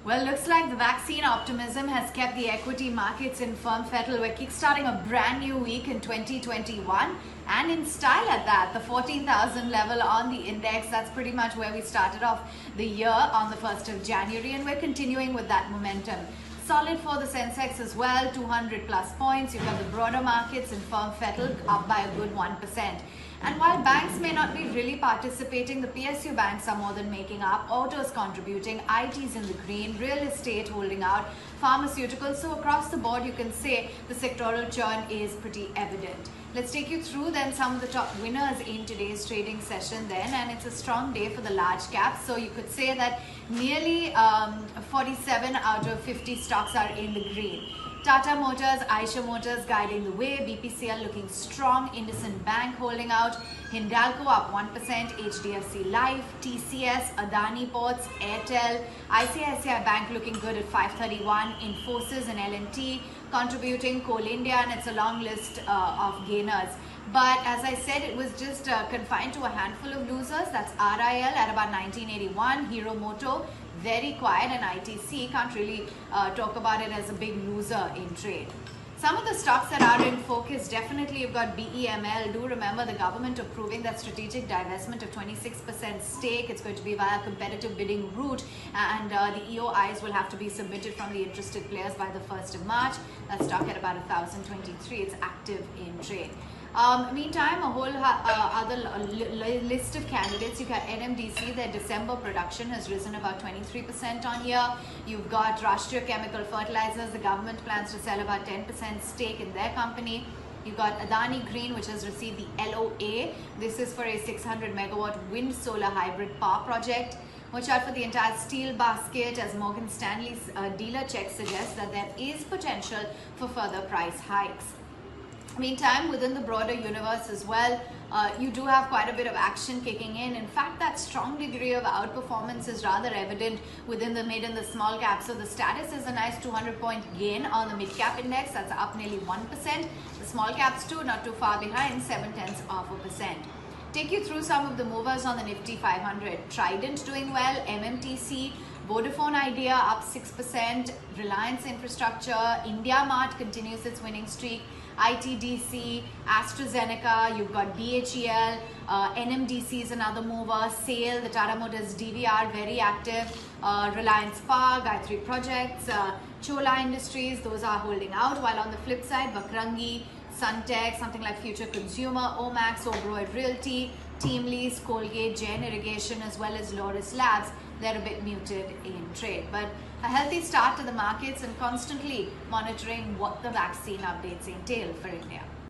Well, looks like the vaccine optimism has kept the equity markets in firm fettle. We're kickstarting a brand new week in 2021 and in style at that. The 14,000 level on the index, that's pretty much where we started off the year on the 1st of January, and we're continuing with that momentum. Solid for the Sensex as well, 200 plus points. You've got the broader markets in firm fettle up by a good 1%. And while banks may not be really participating, the PSU banks are more than making up. Autos contributing, IT's in the green, real estate holding out, pharmaceuticals. So across the board, you can say the sectoral churn is pretty evident. Let's take you through then some of the top winners in today's trading session then, and it's a strong day for the large caps. So you could say that nearly 47 out of 50 stocks are in the green. Tata Motors, Eicher Motors guiding the way, BPCL looking strong, IndusInd Bank holding out, Hindalco up 1%, HDFC Life, TCS, Adani Ports, Airtel, ICICI Bank looking good at 531, Infosys and L&T contributing, Coal India, and it's a long list of gainers. But as I said, it was just confined to a handful of losers. That's RIL at about 1981, Hero Moto very quiet, and ITC can't really talk about it as a big loser in trade. Some of the stocks that are in focus, definitely you've got BEML. Do remember the government approving that strategic divestment of 26% stake. It's going to be via competitive bidding route, and the EOIs will have to be submitted from the interested players by the 1st of March. That stock at about 1,023. It's active in trade. Meantime, a whole other list of candidates. You've got NMDC, their December production has risen about 23% on year. You've got Rashtriya Chemical Fertilizers. The government plans to sell about 10% stake in their company. You've got Adani Green, which has received the LOA. This is for a 600 megawatt wind solar hybrid power project. Watch out for the entire steel basket, as Morgan Stanley's dealer check suggests that there is potential for further price hikes. Meantime, within the broader universe as well, you do have quite a bit of action kicking in. In fact, that strong degree of outperformance is rather evident within the mid and the small cap. So the status is a nice 200-point gain on the mid cap index. That's up nearly 1%. The small caps too, not too far behind, 0.7%. Take you through some of the movers on the Nifty 500. Trident doing well, MMTC, Vodafone Idea up 6%, Reliance Infrastructure, India Mart continues its winning streak, ITDC, AstraZeneca, you've got BHEL, NMDC is another mover, SAIL, the Tata Motors DVR, very active, Reliance Power, Gayatri Projects, Chola Industries, those are holding out, while on the flip side, Vakrangi, Suntech, something like Future Consumer, Omax, Oberoi Realty, Team Lease, Colgate, Jain Irrigation, as well as Loris Labs, they're a bit muted in trade. But a healthy start to the markets and constantly monitoring what the vaccine updates entail for India.